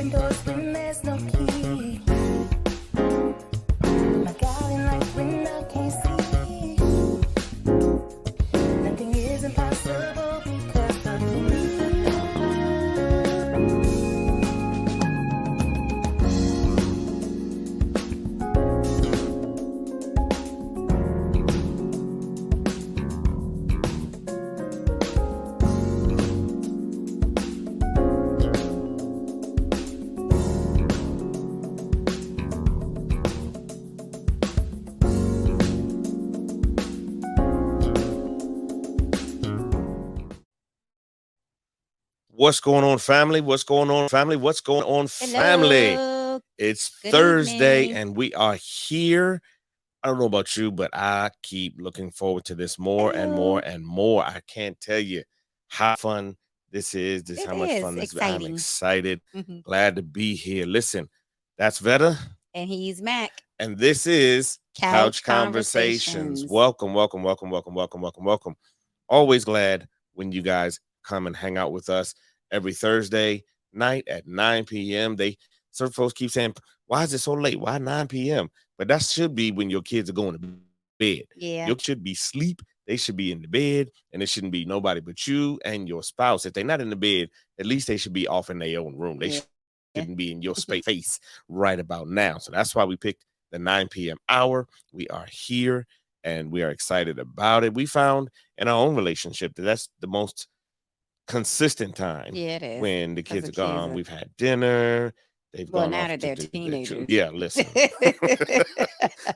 open doors when there's no key. My guiding light when I can't see. Nothing is impossible because of you. What's going on, family? What's going on, family? What's going on, family? Hello. It's Good Thursday evening. and we are here. I don't know about you, but I keep looking forward to this more and more Hello. and more. I can't tell you how fun this is. This It how much is fun this is. I'm exciting. excited. Mhm. Glad to be here. Listen, that's Veta, And he's Mac. and this is Couch Conversations. Welcome, welcome, welcome, welcome, welcome, welcome, welcome. Always glad when you guys come and hang out with us every Thursday night at 9 p.m. Certain folks keep saying, why is it so late? Why 9 p.m.? But that should be when your kids are going to bed. Yeah. Your should be sleep. They should be in the bed, and it shouldn't be nobody but you and your spouse. If they're not in the bed, at least they should be off in their own room. They Yeah. shouldn't be in your face right about now. So that's why we picked the 9 p.m. hour. We are here and we are excited about it. We found in our own relationship that's the most consistent time Yeah, it is. when the 'Cause kids the are kids gone. are- We've had dinner. They've Well, gone now off that to they're do teenagers. yeah, listen.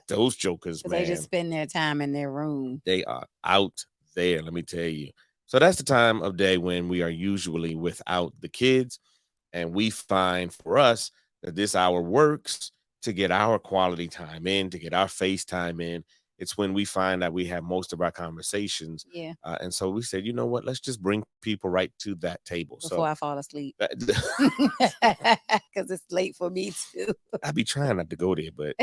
Those jokers, 'Cause man. they just spend their time in their room. They are out there, let me tell you. So that's the time of day when we are usually without the kids. And we find for us that this hour works to get our quality time in, to get our FaceTime in. It's when we find that we have most of our conversations. Yeah. And so we said, you know what? Let's just bring people right to that table. Before I fall asleep. that- Because it's late for me too. I be trying not to go there, but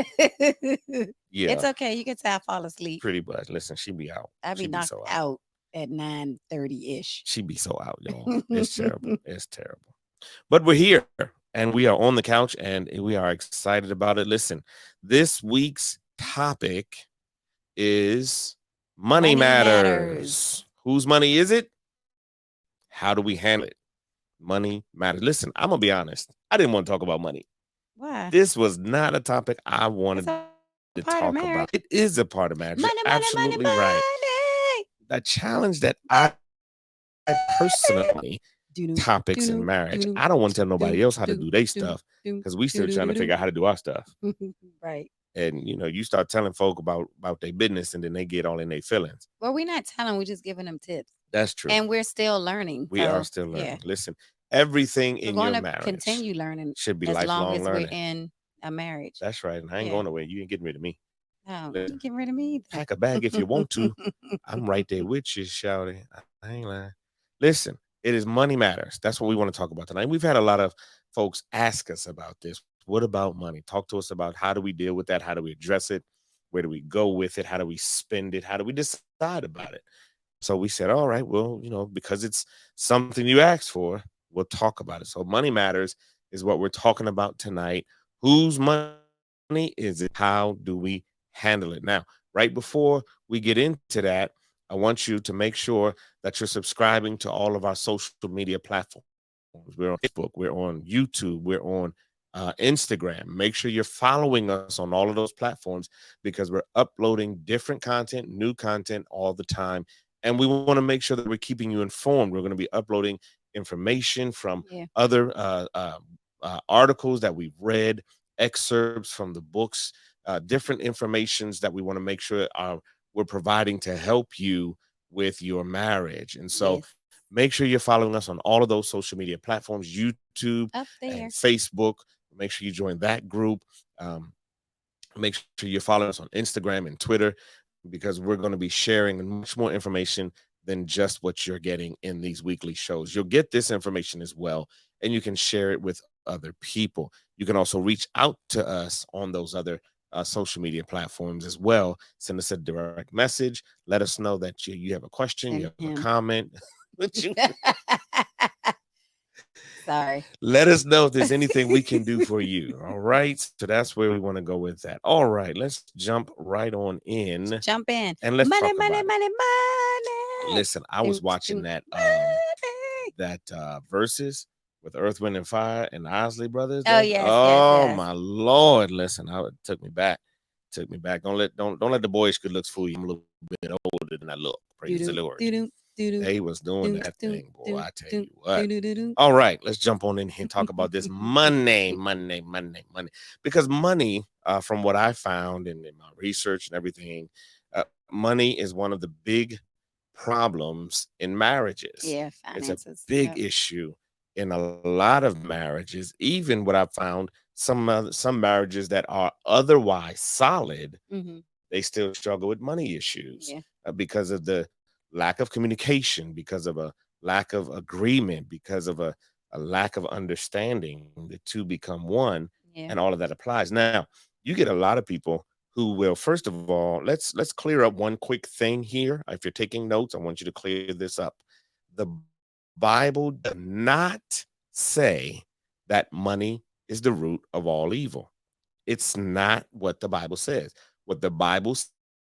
yeah, It's okay. You can say I fall asleep. pretty much. Listen, she be out. I She be be knocked so out. out at 9:30-ish. She be so out, y'all. It's terrible. It's terrible. But we're here and we are on the couch and we are excited about it. Listen, this week's topic is money Money matters. matters. Whose money is it? How do we handle it? Money matters. Listen, I'm going to be honest. I didn't want to talk about money. Why? This was not a topic I wanted It's a to part of talk marriage. about. It is a part of marriage. Money, You're money, money, absolutely right. money. The challenge that I personally topics in marriage. I don't want to tell nobody else how to do their stuff because we still trying to figure out how to do our stuff. Right. And you start telling folk about their business, and then they get all in their feelings. Well, we're not telling, we're just giving them tips. That's true. And we're still learning. We are still learning. Listen, everything in your marriage continue learning should be as long lifelong as learning. we're in a marriage. That's right. And I ain't going away. You ain't getting rid of me. No, you ain't getting rid of me either. Pack a bag if you want to. I'm right there with you, shouty. I ain't lying. Listen, it is money matters. That's what we want to talk about tonight. We've had a lot of folks ask us about this. What about money? Talk to us about how do we deal with that? How do we address it? Where do we go with it? How do we spend it? How do we decide about it? So we said, all right, well, because it's something you asked for, we'll talk about it. So money matters is what we're talking about tonight. Whose money is it? How do we handle it? Now, right before we get into that, I want you to make sure that you're subscribing to all of our social media platforms. We're on Facebook, we're on YouTube, we're on Instagram. Make sure you're following us on all of those platforms because we're uploading different content, new content all the time. And we want to make sure that we're keeping you informed. We're going to be uploading information from other articles that we've read, excerpts from the books, different informations that we want to make sure we're providing to help you with your marriage. And so make sure you're following us on all of those social media platforms, YouTube and Facebook. Make sure you join that group. Make sure you're following us on Instagram and Twitter because we're going to be sharing much more information than just what you're getting in these weekly shows. You'll get this information as well, and you can share it with other people. You can also reach out to us on those other social media platforms as well. Send us a direct message. Let us know that you have a question, you have a comment. Sorry. Let us know if there's anything we can do for you. All right. So that's where we want to go with that. All right. Let's jump right on in Jump in. and let's Money, talk money, about it. money, money. Listen, I was Dun, watching dun, that money. verses with Earth, Wind, and Fire and Isley Brothers. Oh, yes, Oh yes. my Lord! Listen, it took me back. Took me back. Don't let the boyish good looks fool you. I'm a little bit older than I look. Praise the Doo-doo, Lord. doo-doo, doo-doo, They was doing doo, that doo, thing, boy. doo, I tell doo, you what. doo-doo-doo-doo. All right, let's jump on in here and talk about this money. Because money, from what I found in my research and everything, money is one of the big problems in marriages. Yeah, It's a finances. big Yep. issue in a lot of marriages. Even what I've found, some marriages that are otherwise solid, Mm-hmm. they still struggle with money issues Yeah. because of the lack of communication, because of a lack of agreement, because of a lack of understanding. The two become one, Yeah. and all of that applies. Now, you get a lot of people who will, first of all, let's clear up one quick thing here. If you're taking notes, I want you to clear this up. The Bible does not say that money is the root of all evil. It's not what the Bible says. What the Bible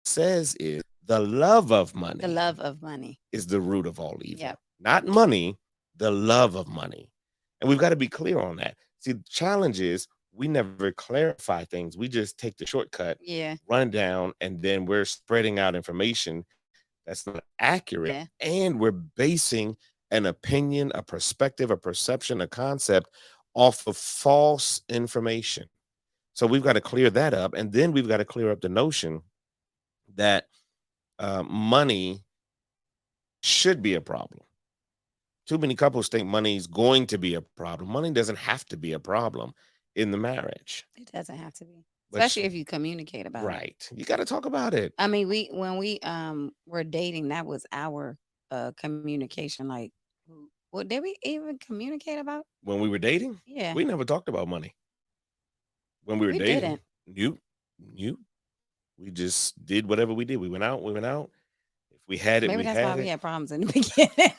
says is the love of The money love of money. is the root of all evil. Yep. Not money, the love of money. And we've got to be clear on that. See, the challenge is we never clarify things. We just take the shortcut, Yeah. run down, and then we're spreading out information that's not accurate. Yeah. And we're basing an opinion, a perspective, a perception, a concept off of false information. So we've got to clear that up. And then we've got to clear up the notion that money should be a problem. Too many couples think money is going to be a problem. Money doesn't have to be a problem in the marriage. It doesn't have to be. But Especially if you communicate about it. right. You got to talk about it. I mean, when we were dating, that was our communication. Like, what did we even communicate about? When we were dating, Yeah. we never talked about money. When we were We dating, didn't. we just did whatever we did. We went out. If we had it, Maybe we that's why had we it. had problems in the beginning.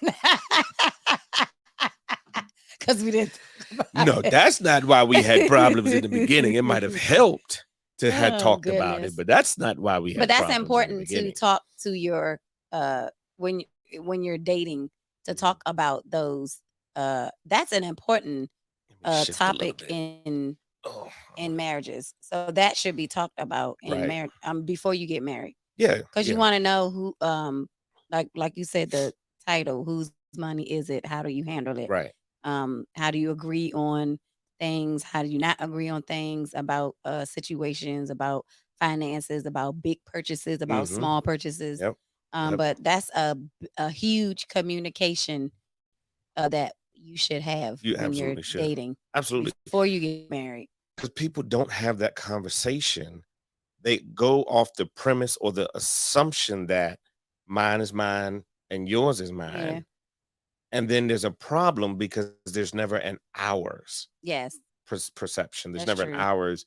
Because we didn't talk about No, it. that's not why we had problems in the beginning. It might have helped to have Oh, talked about it, goodness. but that's not why we had But that's problems in the important to beginning. talk to your when you're dating, to talk about those. That's an important Let me shift a little topic bit. in Oh, marriages. So that should be talked about in right. marriage before you get married, Yeah. because you Yeah. want to know who like you said, the title, whose money is it? How do you handle it? Right. How do you agree on things? How do you not agree on things about situations, about finances, about big purchases, about Mm-hmm. small purchases? Yep. Yep. But that's a huge communication that you should have You when you're absolutely should. dating Absolutely. before you get married. Because people don't have that conversation. They go off the premise or the assumption that mine is mine and yours is mine. Yeah. And then there's a problem because there's never an ours Yes, perception. There's that's never an true. ours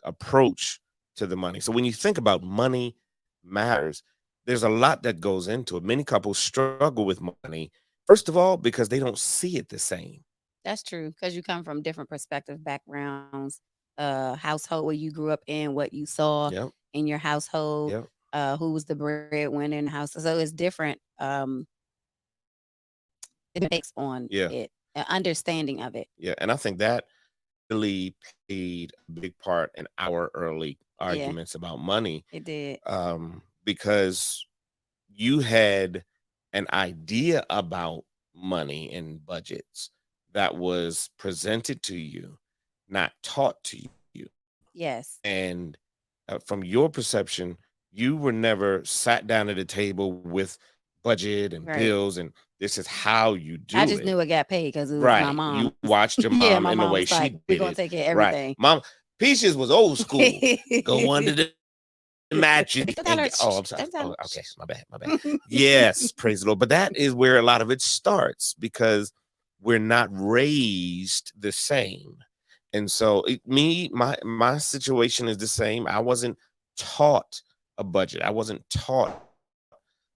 approach to the money. So when you think about money matters, there's a lot that goes into it. Many couples struggle with money, first of all, because they don't see it the same. That's true, because you come from different perspective backgrounds, household where you grew up in, what you saw Yep. in your household, Yep. who was the breadwinner in the house. So it's different. It takes on Yeah. it, understanding of it. Yeah. And I think that really played a big part in our early Yeah, arguments about money, it did. because you had an idea about money and budgets that was presented to you, not taught to you. Yes, And from your perception, you were never sat down at a table with budget and right. bills, and this is how you I do just it. knew it got paid because it was my Right. mom. You watched your Yeah, mom my in the mom way was she like, "We're did gonna it. take care of Right. everything." Mom, Peaches was old school. Go under the mattress and get, oh, I'm sorry. Oh, okay. My bad. Yes, praise the Lord. But that is where a lot of it starts, because we're not raised the same. And so my situation is the same. I wasn't taught a budget. I wasn't taught.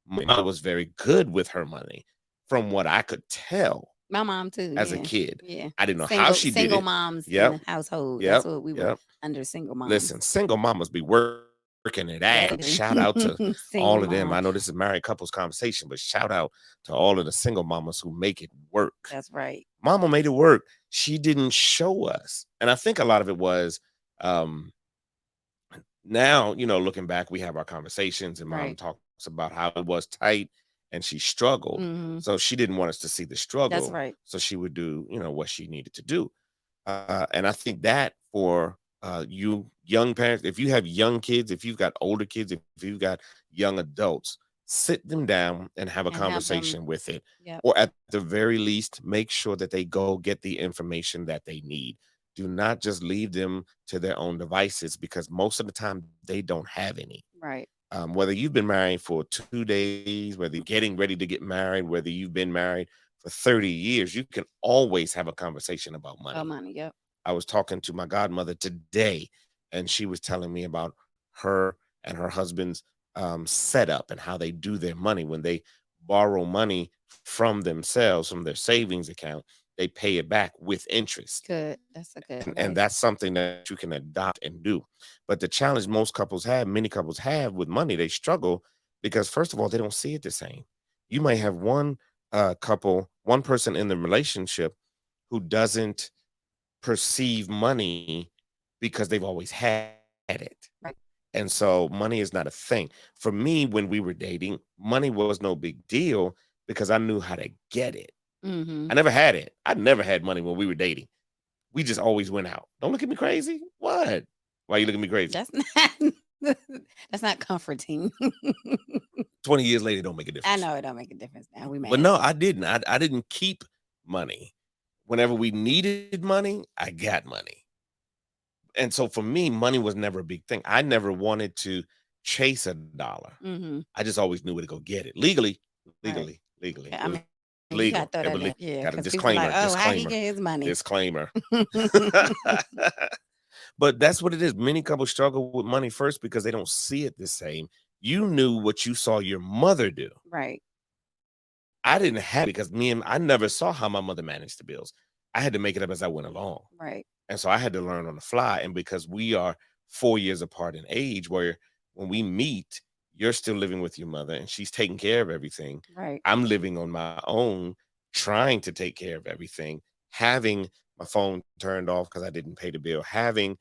My mother was very good with her money from what I could tell. My mom too. as a Yeah. kid. Yeah. I didn't know how she did Single it. moms in Yep, the household. That's yep, what we were yep. under, single Listen, moms. single mamas be working it Yes, out. they Shout out to do. Single all of them. mom. I know this is married couples conversation, but shout out to all of the single mamas who make it work. That's right. Mama made it work. She didn't show us. And I think a lot of it was um now, looking back, we have our conversations and mom Right. talks about how it was tight and she struggled. Hmm. So she didn't want us to see the That's struggle. right. So she would do, what she needed to do. And I think that for you young parents, if you have young kids, if you've got older kids, if you've got young adults, sit them down and have a And have them. conversation with it. Yep. Or at the very least, make sure that they go get the information that they need. Do not just leave them to their own devices because most of the time they don't have any. Right. Whether you've been married for 2 days, whether you're getting ready to get married, whether you've been married for 30 years, you can always have a conversation about Oh, money. money. Yep. I was talking to my godmother today, and she was telling me about her and her husband's setup and how they do their money. When they borrow money from themselves, from their savings account, they pay it back with interest. Good. That's a good And advice. that's something that you can adopt and do. But the challenge many couples have with money, they struggle because, first of all, they don't see it the same. You might have one one person in the relationship who doesn't perceive money because they've always had it. Right. And so money is not a thing. For me, when we were dating, money was no big deal because I knew how to get it. Hmm. I never had it. I never had money when we were dating. We just always went out. Don't look at me crazy. What? Why you looking at me crazy? That's not. That's not comforting. 20 years later, don't make a I difference. know it don't make a difference now. We But mad. no, I didn't. I didn't keep money. Whenever we needed money, I got money. And so for me, money was never a big thing. I never wanted to chase a dollar. Hmm. I just always knew where to go get it. Legally. Right. Legally. I It was mean, you legal. gotta throw It that was in. Yeah, got a because people like, disclaimer. oh, how he get his money? Disclaimer. But that's what it is. Many couples struggle with money first because they don't see it the same. You knew what you saw your mother do. Right. I didn't have it because I never saw how my mother managed the bills. I had to make it up as I went along. Right. And so I had to learn on the fly. And because we are 4 years apart in age, where when we meet, you're still living with your mother and she's taking care of everything. Right. I'm living on my own, trying to take care of everything, having my phone turned off because I didn't pay the bill, having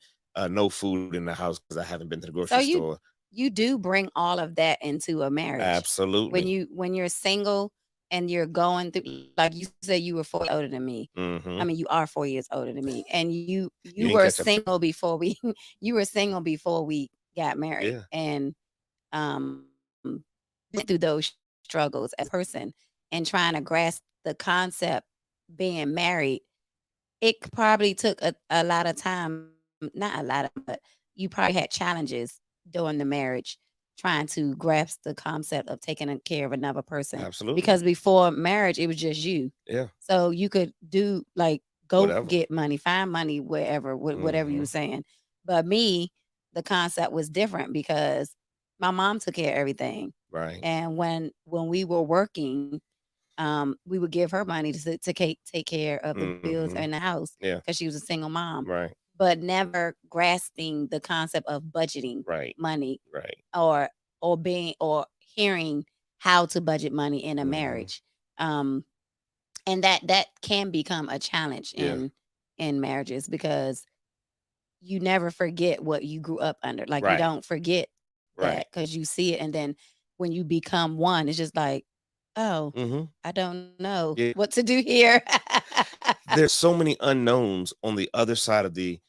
no food in the house because I haven't been to the So grocery store. you do bring all of that into a marriage. When Absolutely. when you're single and you're going through, like you said, you were 4 years older than me. I Hmm. mean, you are 4 years older than me, and you You ain't were catch up to single before we you were single before we got married, Yeah. and um went through those struggles as a person and trying to grasp the concept being married. It probably took a lot of time, not a lot of, but you probably had challenges during the marriage trying to grasp the concept of taking care of another person. Absolutely. Because before marriage, it was just you. Yeah. So you could do like go Whatever. get money, find money wherever, whatever you Hmm. were saying. But me, the concept was different because my mom took care of everything. Right. And when we were working, we would give her money to take care of the bills Hmm. in the house Yeah. because she was a single mom, Right. but never grasping the concept of budgeting Right. money Right. or hearing how to budget money in a Mhm. marriage. Um, and that can become a challenge Yeah. in marriages because you never forget what you grew up under. Like you Right. don't forget that Right. because you see it, and then when you become one, it's just like, oh, Hmm. I don't know Yeah. what to do here. There's so many unknowns on the other side of the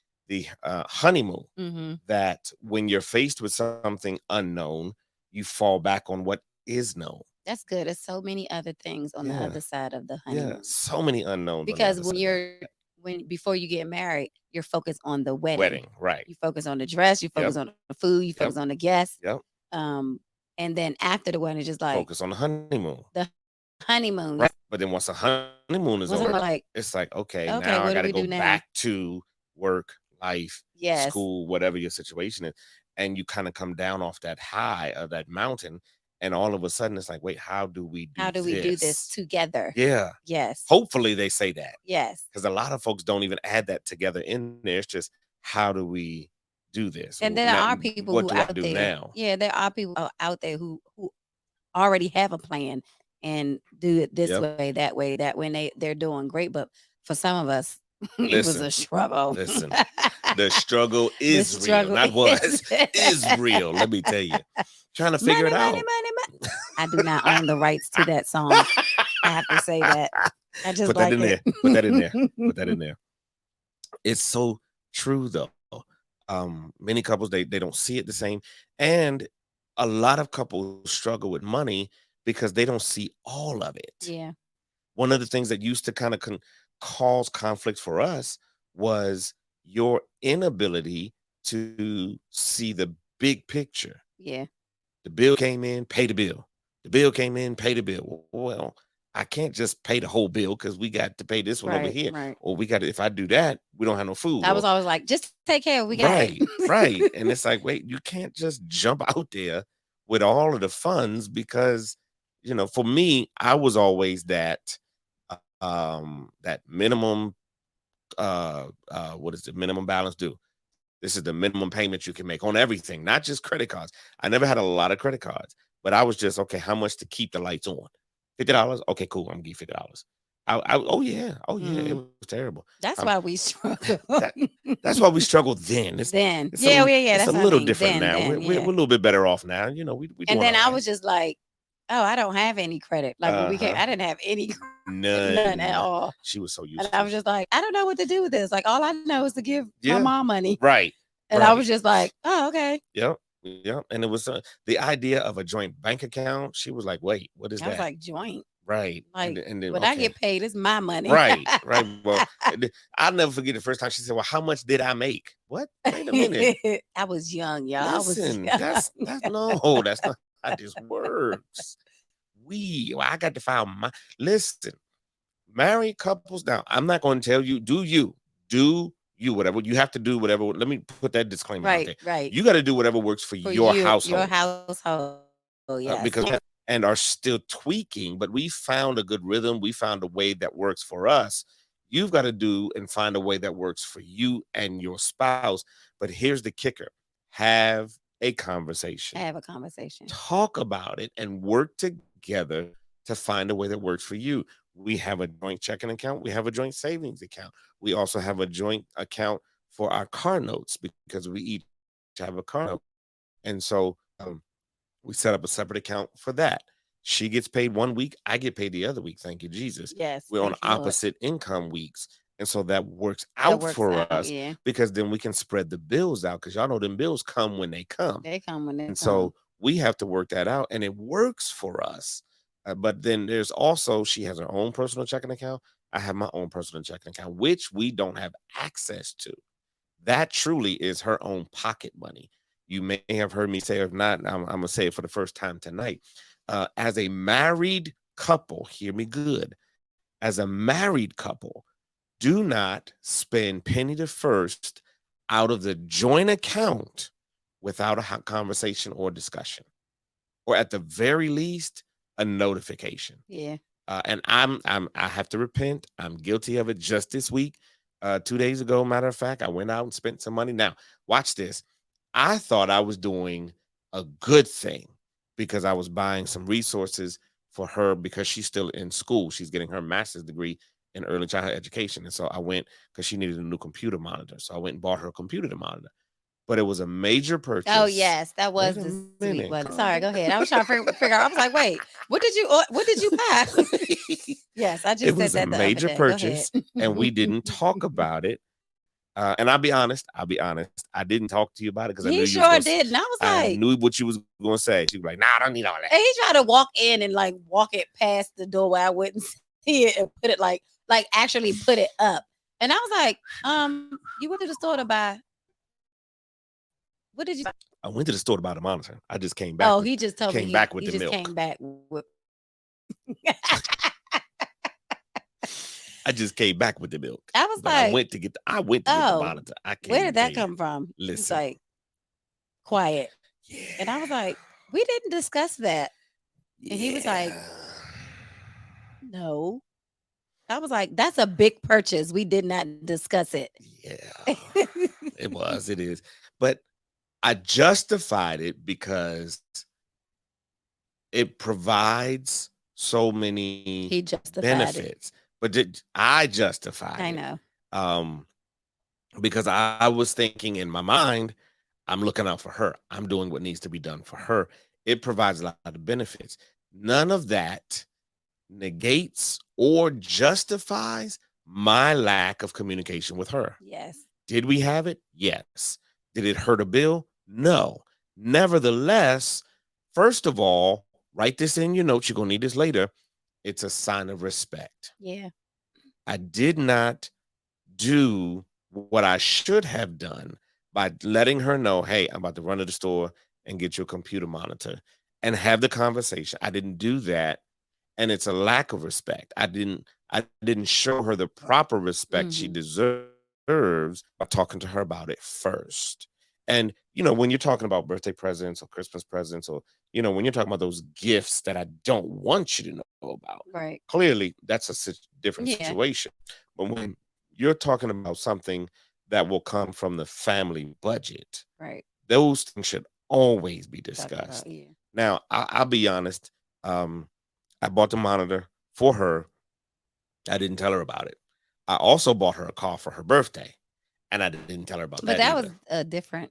honeymoon Hmm. that when you're faced with something unknown, you fall back on what is known. That's good. There's so many other things on the Yeah. other side of the Yeah. honeymoon. So many unknowns on the Because other when side. before you get married, you're focused on the wedding. Wedding. Right. You focus on the dress, you focus Yep. on the food, you Yep. focus on the guests. Yep. Um, and then after the wedding, it's just like Focus on the honeymoon. the honeymoon. Right. But then once the honeymoon is Was it over, like, it's like, okay, okay, now I what do got to we go do now? back to work, life, Yes. school, whatever your situation is. And you kind of come down off that high of that mountain And all of a sudden it's like, wait, how do we do this together? Yeah. Yes. Hopefully they say that, Yes. because a lot of folks don't even add that together in there. It's just, how do we do this? And there Now, are people what who do I out do there. now? Yeah, there are people out there who already have a plan and do it this Yep. way, that way, that when they're doing great. But for some of us, it was Listen, a struggle. listen. The struggle The is struggle real, not was, is is real. Let me tell you. Trying to figure money, it out. money, money, money. I do not own the rights to that song. I have to say that. I just Put like that in it. there. Put that in there. Put that in there. It's so true though. Many couples they don't see it the same, and a lot of couples struggle with money because they don't see all of it. Yeah. One of the things that used to kind of cause conflict for us was your inability to see the big picture. Yeah. The bill came in, pay the bill. The bill came in, pay the bill. Well, I can't just pay the whole bill because we got to pay this one over Right. here. Right. Or we got to, if I do that, we don't have no food. I was Or, always like, just take care of it. We got right, it. right. And it's like, wait, you can't just jump out there with all of the funds because, for me, I was always that minimum what does the minimum balance do? This is the minimum payment you can make on everything, not just credit cards. I never had a lot of credit cards, but I was just, okay, how much to keep the lights on? $50? Okay, cool. I'm gonna give you $50. Oh yeah, it was terrible. That's why we struggle. That's why we struggled then. That's It's a what I little mean. different now. We're a little bit better off now. We And doing then all I right. was just like, oh, I don't have any credit. Like when we came, I didn't have any none at all. She was so And used I to was it. just like, I don't know what to do with this. Like all I know is to give my Yeah. mom money. Right. And I right. was just like, oh, okay. Yep. Yep. And it was the idea of a joint bank account. She was like, wait, what is I that? was like, joint. Right. Like and then when I okay. get paid, it's my money. Right. Right. Well, I'll never forget the first time she said, well, how much did I make? What? Wait a minute. I was young, y'all. Listen, I was young. that's not how this works. I got to file my listen. Married couples now. I'm not going to tell you, do you whatever you have to do, whatever. Let me put that disclaimer out there. Right. You got to do whatever works for your household. Your household. Yes. Because and are still tweaking, but we found a good rhythm. We found a way that works for us. You've got to do and find a way that works for you and your spouse. But here's the kicker. Have a conversation. Have a conversation. Talk about it and work together to find a way that works for you. We have a joint checking account. We have a joint savings account. We also have a joint account for our car notes because we each have a car note. And so we set up a separate account for that. She gets paid 1 week. I get paid the other week. Thank you, Jesus. Yes. We're on thank you, Lord. opposite income weeks. And so that works That out works for out, us yeah. because then we can spread the bills out because y'all know them bills come when they come. They come when they And come. so we have to work that out and it works for us. But then there's also, she has her own personal checking account. I have my own personal checking account, which we don't have access to. That truly is her own pocket money. You may have heard me say, if not, I'm going to say it for the first time tonight. As a married couple, hear me good. As a married couple, do not spend penny to first out of the joint account without a conversation or discussion, or at the very least, a notification. Yeah. And I have to repent. I'm guilty of it just this week. 2 days ago, matter of fact, I went out and spent some money. Now, watch this. I thought I was doing a good thing because I was buying some resources for her because she's still in school. She's getting her master's degree in early childhood education. And so I went because she needed a new computer monitor. So I went and bought her a computer to monitor. But it was a major purchase. Oh yes, that was Wait a the minute, sweet one. calm Sorry, go down. ahead. I was trying to figure out. I was like, wait, what did you buy? Yes, I just It said was that a the other major day. Go purchase, ahead. and we didn't talk about it. And I'll be honest. I didn't talk to you about it because I knew He you sure was gonna, did. And I was I like, knew what you was going to say. She was like, "Nah, I don't need all that." and he tried to walk in and like walk it past the door where I wouldn't see it and put it like actually put it up. And I was like, you went to the store to buy. What did you? I went to the store to buy the monitor. I just came back. Oh, with- he just told me came back with he the just milk. came back with. I just came back with the milk. I was But like, I went to get the monitor. I can't where did even that tell you. come from? He's Listen. like, quiet. Yeah. And I was like, we didn't discuss that. And he was like, Yeah. no. I was like, that's a big purchase. We did not discuss it. Yeah. It was. It is. But I justified it because it provides so many He justified it. benefits. But I justified I it. know. Because I was thinking in my mind, I'm looking out for her. I'm doing what needs to be done for her. It provides a lot of benefits. None of that negates or justifies my lack of communication with her. Yes. Did we have it? Yes. Did it hurt a bill? No. Nevertheless, first of all, write this in your notes. You're going to need this later. It's a sign of respect. Yeah. I did not do what I should have done by letting her know, hey, I'm about to run to the store and get your computer monitor and have the conversation. I didn't do that. And it's a lack of respect. I didn't show her the proper respect she deserves by talking to her about it first. And when you're talking about birthday presents or Christmas presents, or when you're talking about those gifts that I don't want you to know about, Right. clearly that's a different Yeah. situation. But when you're talking about something that will come from the family budget, Right. those things should always be Talked discussed. about, yeah. Now, I'll be honest. I bought the monitor for her. I didn't tell her about it. I also bought her a car for her birthday, and I didn't tell her about But that that either. was a different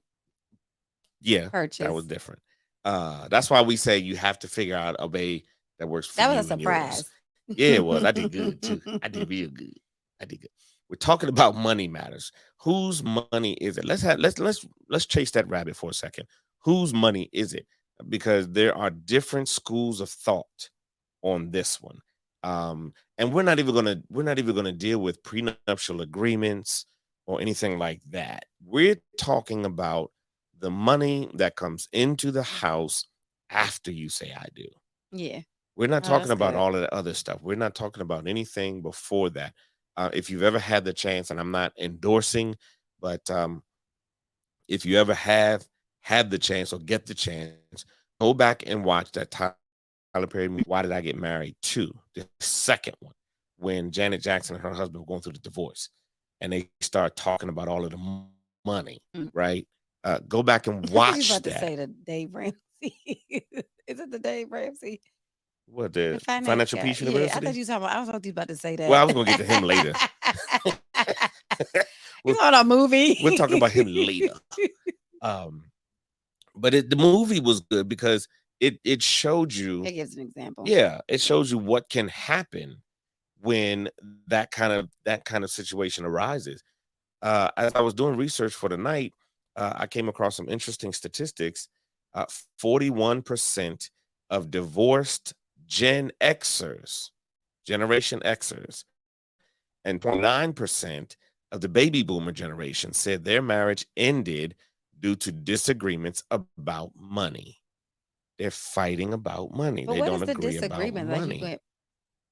Yeah, purchase. that was different. That's why we say you have to figure out a way that works for That you was a and yours. surprise. Yeah, it was. I did good too. I did real good. I did good. We're talking about money matters. Whose money is it? Let's chase that rabbit for a second. Whose money is it? Because there are different schools of thought on this one. And we're not even gonna deal with prenuptial agreements or anything like that. We're talking about the money that comes into the house after you say I do. Yeah. We're not Oh, talking that's about good. all of the other stuff. We're not talking about anything before that. If you've ever had the chance, and I'm not endorsing, but if you ever have had the chance or get the chance, go back and watch that Tyler Perry movie, Why Did I Get Married 2, the second one, when Janet Jackson and her husband were going through the divorce, and they start talking about all of the money, Mm. right? Go back and I thought you watch was about to that. say the Dave Ramsey. Is it the Dave Ramsey? What, The the finance Financial guy. Peace Yeah, I University? thought you was talking about. I was about to say that. Well, I was gonna get to him later. It's on a movie. We'll talk about him later. But the movie was good because it showed you, It gives an example. yeah, it shows you what can happen when that kind of situation arises. As I was doing research for the night, I came across some interesting statistics. 41% of divorced Generation Xers, and 29% of the baby boomer generation said their marriage ended due to disagreements about money. They're fighting about money. But They what don't is the agree about disagreement that you money. get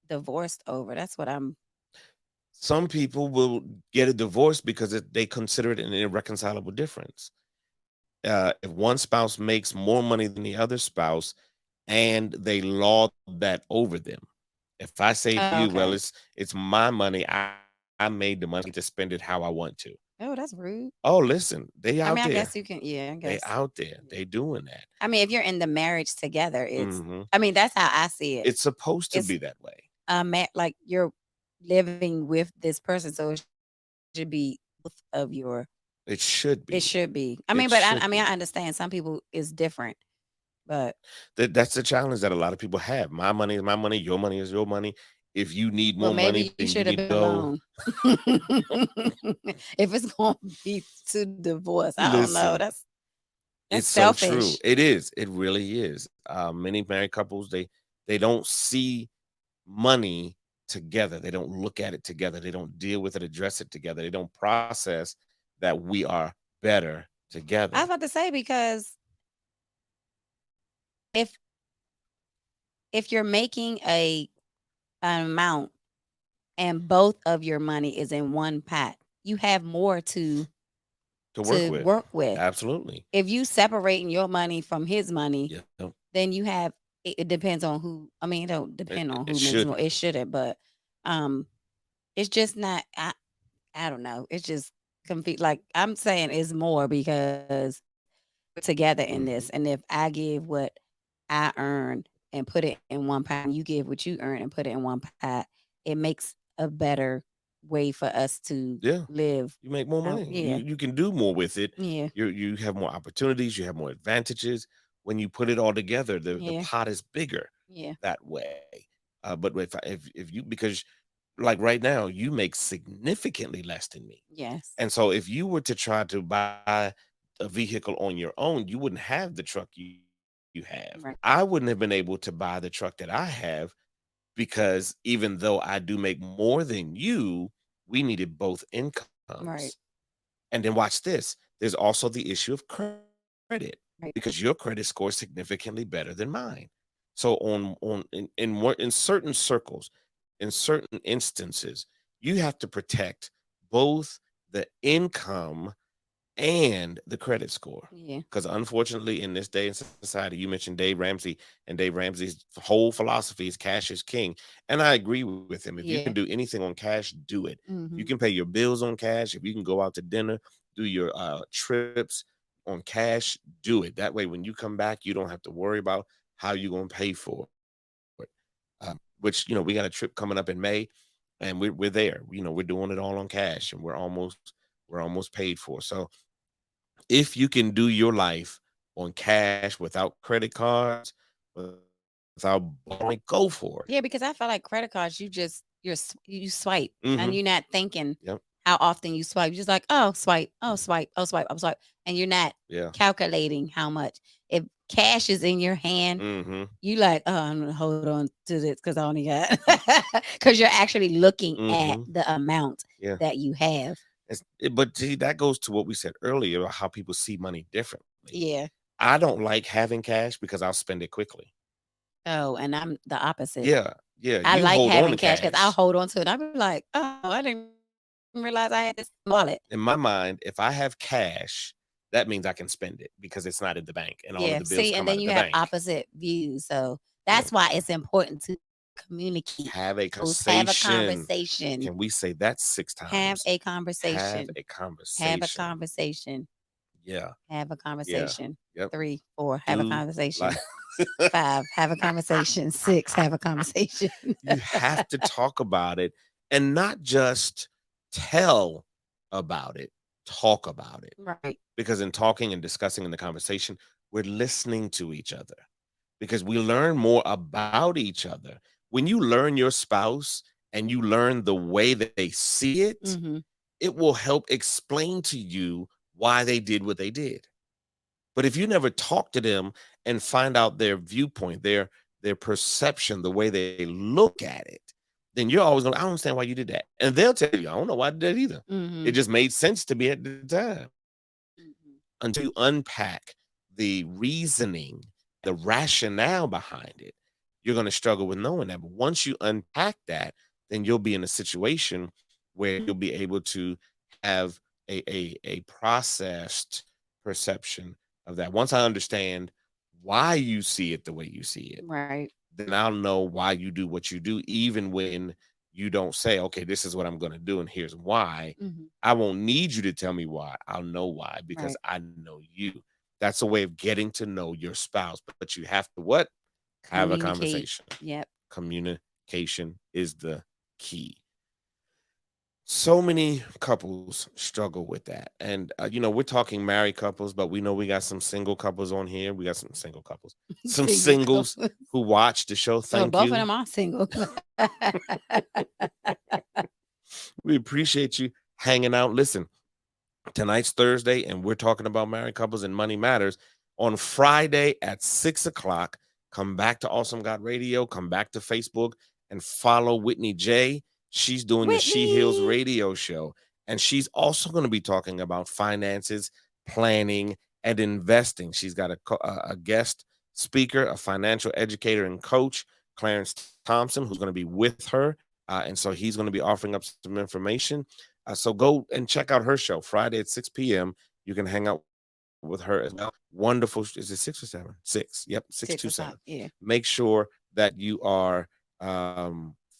divorced over? That's what I'm. Some people will get a divorce because they consider it an irreconcilable difference. If one spouse makes more money than the other spouse, and they law that over them. If I say to you, well, Okay. it's my money, I made the money to spend it how I want to. Oh, that's rude. Oh, listen, they I out mean, I there. guess you can. Yeah, I They guess. out there. Yeah. They doing that. I mean, if you're in the marriage together, it's. Mhm. I mean, that's how I see it. It's supposed to It's be that way. like you're living with this person, so it should be both of your. It should be. It should be. I It mean, but I should mean, I be. understand some people is different, but That's the challenge that a lot of people have. My money is my money. Your money is your money. If you need well, more money, maybe you then you should have need to been go. alone. If it's going to be to divorce, I don't know. Listen, That's it's so true. selfish. It is. It really is. Many married couples, they don't see money together. They don't look at it together. They don't deal with it, address it together. They don't process that we are better I was together. about to say because if you're making an amount and both of your money is in one pot, you have more to To work with. work with. Absolutely. If you separating your money from his money, Yeah. then you have it depends on who. I mean, it don't depend on It who makes more. shouldn't. It shouldn't, but um, it's just not. I don't know. It's just confused. Like I'm saying, it's more because we're together in this, Mhm. and if I give what I earn and put it in one pot, and you give what you earn and put it in one pot, it makes a better way for us to Yeah. live. You make more money. Yeah, You can do more with it. yeah, You have more opportunities, you have more advantages. When you put it all together, the yeah, pot is bigger yeah. that way. But if you because like right now, you make significantly less than me. Yes. And so if you were to try to buy a vehicle on your own, you wouldn't have the truck you have. Right. I wouldn't have been able to buy the truck that I have because even though I do make more than you, we needed both Right. incomes. And then watch this. There's also the issue of credit Right. because your credit score is significantly better than mine. So in certain circles, in certain instances, you have to protect both the income and the credit score. Yeah. Because unfortunately, in this day and society, you mentioned Dave Ramsey, and Dave Ramsey's whole philosophy is cash is king. And I agree with him. If you Yeah. can do anything on cash, do it. If you Hmm. can pay your bills on cash, if you can go out to dinner, do your trips on cash, do it. That way, when you come back, you don't have to worry about how you're going to pay for it. Which, we got a trip coming up in May, and we're there. We're doing it all on cash, and we're almost paid for. So if you can do your life on cash without credit cards, uh, without borrowing, go for it. Yeah, because I feel like credit cards, you swipe and Mhm. you're not thinking Yep. how often you swipe. You're just like, oh, swipe, oh, swipe, oh, swipe, oh, swipe, and you're not Yeah. calculating how much. If cash is in your hand, Mhm. you like, oh, I'm gonna hold on to this because I only got because you're actually looking at Mhm. the amount Yeah. that you have. But see, that goes to what we said earlier about how people see money differently. Yeah. I don't like having cash because I'll spend it quickly. Oh, and I'm the opposite. Yeah. Yeah. I You like hold on having to cash because I'll cash. hold on to it. I'll be like, oh, I didn't realize I had this wallet. In my mind, if I have cash, that means I can spend it because it's not in the bank and all of Yeah. the bills See, and come out then of you the have bank. opposite views. So Yeah. that's why it's important to communicate. Have a Have a conversation. conversation. Can we say that 6 Have times? a Have conversation. a Have a conversation. conversation. Yeah, Have a yeah, conversation. yep. 3, 4, have a Do like conversation. 5, have a conversation. 6, have a conversation. you have to talk about it and not just tell about it, talk about it. Right. Because in talking and discussing in the conversation, we're listening to each other because we learn more about each other. When you learn your spouse and you learn the way that they see it, Hmm. it will help explain to you why they did what they did. But if you never talk to them and find out their viewpoint, their perception, the way they look at it, then you're always going, I don't understand why you did that. And they'll tell you, I don't know why I did that either. It Hmm. just made sense to me at the time. Hmm. Until you unpack the reasoning, the rationale behind it, you're going to struggle with knowing that. But once you unpack that, then you'll be in a situation where you'll be able to have a processed perception of that. Once I understand why you see it the way you see it, Right. then I'll know why you do what you do, even when you don't say, okay, this is what I'm going to do, and here's why. Hmm. I won't need you to tell me why. I'll know why because Right. I know you. That's a way of getting to know your spouse. But you have to what? Have a Communicate. conversation. Yep. Communication is the key. So many couples struggle with that. And, we're talking married couples, but we know we got some single couples on here. We got some single couples, some Single singles couple. who watch the show. Well, Thank both of you. them are single. We appreciate you hanging out. Listen, tonight's Thursday, and we're talking about married couples and money matters. On Friday at 6 o'clock, come back to Awesome God Radio, come back to Facebook and follow Whitney J. She's doing the She Heals Whitney. radio show, and she's also going to be talking about finances, planning, and investing. She's got a guest speaker, a financial educator and coach, Clarence Thompson, who's going to be with her. And so he's going to be offering up some information. So go and check out her show Friday at 6 p.m. You can hang out with her as well. Wonderful. Is it 6 or 7? 6. Yep, 6 o'clock. 627. Yeah. Make sure that you are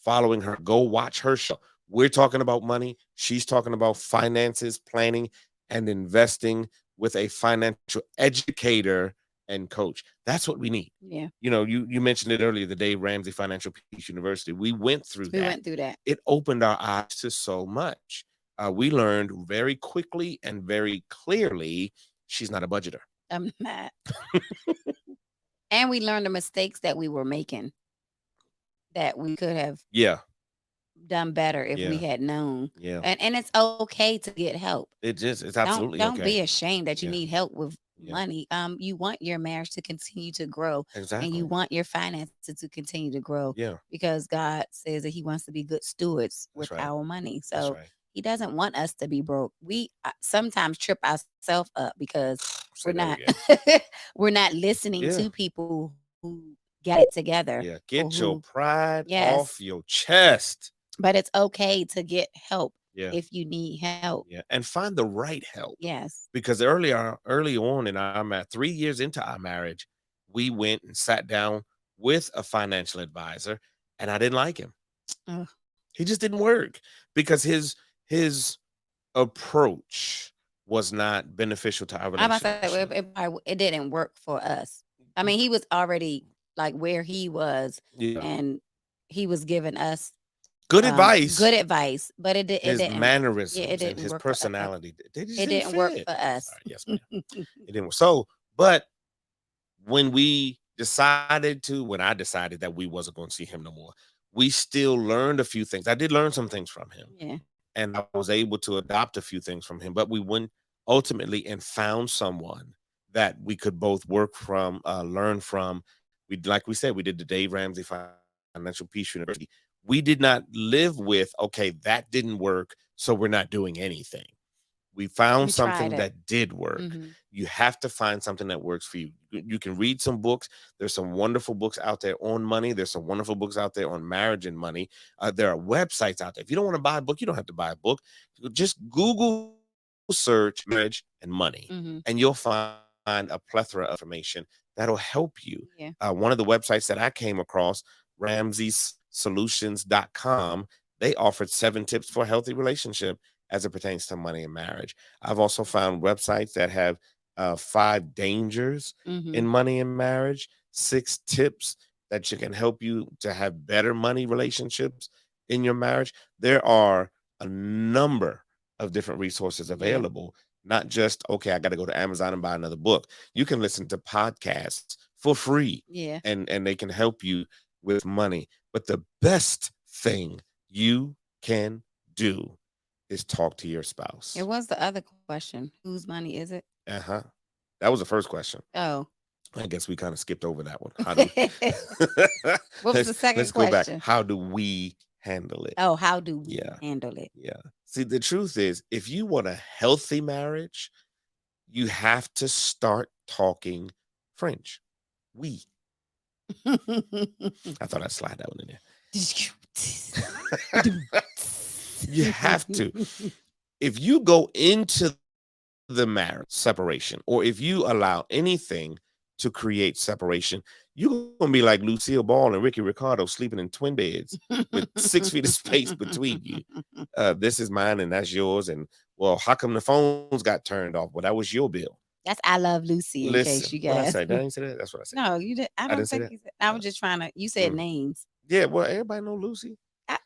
following her. Go watch her show. We're talking about money. She's talking about finances, planning, and investing with a financial educator and coach. That's what we need. Yeah. You mentioned it earlier, the Dave Ramsey Financial Peace University. We went through We that. went through that. It opened our eyes to so much. We learned very quickly and very clearly she's not a budgeter. I'm not. And we learned the mistakes that we were making that we could have Yeah, done better if we Yeah. had known. yeah. And it's okay to get help. It's Don't absolutely don't okay. be ashamed that you Yeah. need help with Yeah. money. You want your marriage to continue to grow and Exactly. you want your finances to continue to grow Yeah, because God says that he wants to be good stewards that's with right. our money. That's So right. he doesn't want us to be broke. We sometimes trip ourselves up because Say we're that not again. we're not listening Yeah. to people who got it together Yeah. or Get your who pride yes. off your chest. But it's okay to get help Yeah. if you need help. Yeah. And find the right help. Yes. Because early on in our 3 years into our marriage, we went and sat down with a financial advisor, and I didn't like him. Ugh. He just didn't work because his approach was not beneficial to our I'm about to say relationship. it didn't work for us. I mean, he was already like where he was, Yeah. and he was giving us Good advice. good advice, but it His didn't. mannerisms and didn't his work for us. personality, they just It didn't didn't work fit. for us. All right, yes, ma'am. It didn't work. So, but when I decided that we wasn't going to see him no more, we still learned a few things. I did learn some things from him, Yeah. and I was able to adopt a few things from him. But we went ultimately and found someone that we could both work from, learn from. Like we said, we did the Dave Ramsey Financial Peace University. We did not live with, okay, that didn't work, so we're not doing anything. We found We something tried it. that did work. Mhm. You have to find something that works for you. You can read some books. There's some wonderful books out there on money. There's some wonderful books out there on marriage and money. There are websites out there. If you don't want to buy a book, you don't have to buy a book. Just Google search marriage and money, Mhm. and you'll find a plethora of information that'll help you. Yeah. One of the websites that I came across, RamseySolutions.com, they offered 7 tips for a healthy relationship as it pertains to money and marriage. I've also found websites that have 5 dangers in Mhm. money and marriage, 6 tips that can help you to have better money relationships in your marriage. There are a number of different resources Yeah. available, not just, okay, I got to go to Amazon and buy another book. You can listen to podcasts for free, Yeah. and they can help you with money. But the best thing you can do is talk to your spouse. It was the other question. Whose money is it? Uh-huh. That was the first question. Oh. I guess we kind of skipped over that one. How do What was the second let's go back. question? How do we handle it? Oh, how do we Yeah. handle it? Yeah. See, the truth is, if you want a healthy marriage, you have to start talking French. We. I thought I'd slide that one in there. You have to. If you go into the marriage separation, or if you allow anything to create separation, you're gonna be like Lucille Ball and Ricky Ricardo sleeping in twin beds with 6 feet of space between you. This is mine and that's yours. And well, how come the phones got turned off? Well, that was your bill. That's I Love Lucy. In case Listen, you what I guys. say? Did I say that? That's what I said. No, you did. I I don't didn't say think that. you said. I was just trying to. You said names. Yeah, well, everybody know Lucy.